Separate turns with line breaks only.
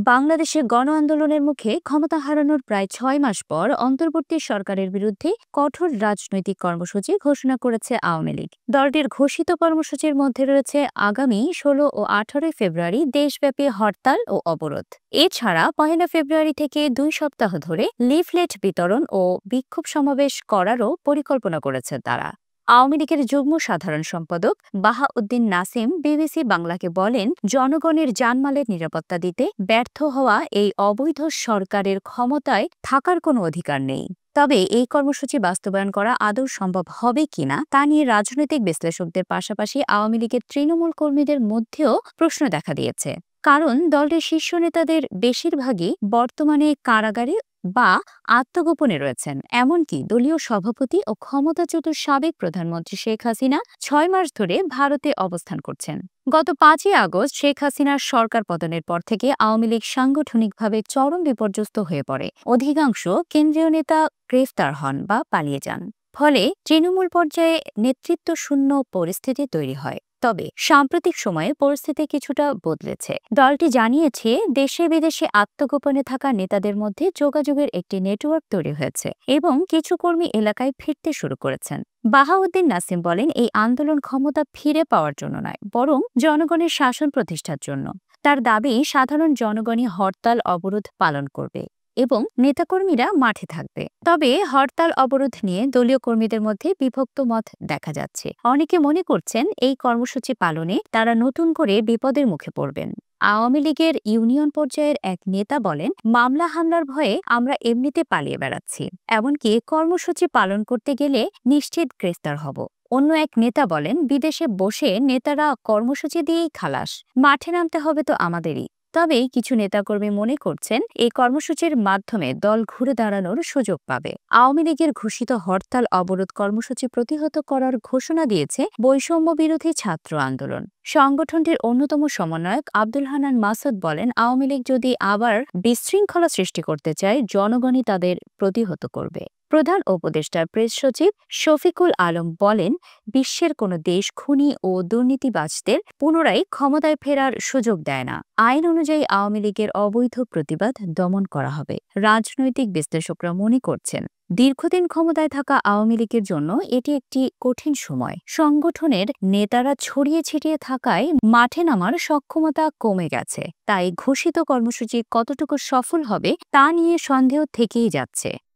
বাংলাদেশে গণ আন্দোলনের মুখে ক্ষমতা হারানোর প্রায় ৬ মাস পর অন্তর্বর্তী সরকারের বিরুদ্ধে কঠোর রাজনৈতিক কর্মসূচি ঘোষণা করেছে আওয়ামী লীগ। দলটির ঘোষিত কর্মসূচির মধ্যে রয়েছে আগামী ১৬ ও ১৮ ফেব্রুয়ারি দেশব্যাপী হরতাল ও অবরোধ। এছাড়া ১ ফেব্রুয়ারি থেকে ২ সপ্তাহ ধরে লিফলেট বিতরণ ও বিক্ষোভ সমাবেশ করারও পরিকল্পনা করেছে তারা। আওয়ামী লীগের যুগ্ম সাধারণ সম্পাদক বাহাউদ্দিন নাসিম বিবিসি বাংলাকে বলেন, জনগণের জানমালের নিরাপত্তা দিতে ব্যর্থ হওয়া এই অবৈধ সরকারের ক্ষমতায় থাকার কোনো অধিকার নেই। তবে এই কর্মসূচি বাস্তবায়ন করা আদৌ সম্ভব হবে কিনা তা নিয়ে রাজনৈতিক বিশ্লেষকদের পাশাপাশি আওয়ামী লীগের তৃণমূল কর্মীদের মধ্যেও প্রশ্ন দেখা দিয়েছে। কারণ দলটির শীর্ষ নেতাদের বেশিরভাগই বর্তমানে কারাগারে বা আত্মগোপনে রয়েছেন। এমনকি দলীয় সভাপতি ও ক্ষমতাচ্যুত সাবেক প্রধানমন্ত্রী শেখ হাসিনা ৬ মাস ধরে ভারতে অবস্থান করছেন। গত ৫ই আগস্ট শেখ হাসিনার সরকার পতনের পর থেকে আওয়ামী লীগ সাংগঠনিকভাবে চরম বিপর্যস্ত হয়ে পড়ে। অধিকাংশ কেন্দ্রীয় নেতা গ্রেফতার হন বা পালিয়ে যান। ফলে তৃণমূল পর্যায়ে নেতৃত্ব শূন্য পরিস্থিতি তৈরি হয়। তবে সাম্প্রতিক সময়ে পরিস্থিতি কিছুটা বদলেছে। দলটি জানিয়েছে, দেশে বিদেশে আত্মগোপনে থাকা নেতাদের মধ্যে যোগাযোগের একটি নেটওয়ার্ক তৈরি হয়েছে এবং কিছু কর্মী এলাকায় ফিরতে শুরু করেছেন। বাহাউদ্দিন নাসিম বলেন, এই আন্দোলন ক্ষমতা ফিরে পাওয়ার জন্য নয়, বরং জনগণের শাসন প্রতিষ্ঠার জন্য। তার দাবি, সাধারণ জনগণই হরতাল অবরোধ পালন করবে এবং নেতাকর্মীরা মাঠে থাকবে। তবে হরতাল অবরোধ নিয়ে দলীয় কর্মীদের মধ্যে বিভক্ত মত দেখা যাচ্ছে। অনেকে মনে করছেন, এই কর্মসূচি পালনে তারা নতুন করে বিপদের মুখে পড়বেন। আওয়ামী লীগের ইউনিয়ন পর্যায়ের এক নেতা বলেন, মামলা হামলার ভয়ে আমরা এমনিতে পালিয়ে বেড়াচ্ছি, এমনকি কর্মসূচি পালন করতে গেলে নিশ্চিত গ্রেফতার হব। অন্য এক নেতা বলেন, বিদেশে বসে নেতারা কর্মসূচি দিয়েই খালাস, মাঠে নামতে হবে তো আমাদেরই। তবে কিছু নেতাকর্মী মনে করছেন, এই কর্মসূচির মাধ্যমে দল ঘুরে দাঁড়ানোর সুযোগ পাবে। আওয়ামী লীগের ঘোষিত হরতাল অবরোধ কর্মসূচি প্রতিহত করার ঘোষণা দিয়েছে বৈষম্য বিরোধী ছাত্র আন্দোলন। সংগঠনটির অন্যতম সমন্বয়ক আব্দুল হান্নান মাসুদ বলেন, আওয়ামী লীগ যদি আবার বিশৃঙ্খলা সৃষ্টি করতে চায়, জনগণই তাদের প্রতিহত করবে। প্রধান উপদেষ্টার প্রেস সচিব শফিকুল আলম বলেন, বিশ্বের কোনো দেশ খুনি ও দুর্নীতিবাজদের পুনরায় ক্ষমতায় ফেরার সুযোগ দেয় না। আইন অনুযায়ী আওয়ামী লীগের অবৈধ প্রতিবাদ দমন করা হবে। রাজনৈতিক বিশ্লেষকরা মনে করছেন, দীর্ঘদিন ক্ষমতায় থাকা আওয়ামী লীগের জন্য এটি একটি কঠিন সময়। সংগঠনের নেতারা ছড়িয়ে ছিটিয়ে থাকায় মাঠে নামার সক্ষমতা কমে গেছে। তাই ঘোষিত কর্মসূচি কতটুকু সফল হবে তা নিয়ে সন্দেহ থেকেই যাচ্ছে।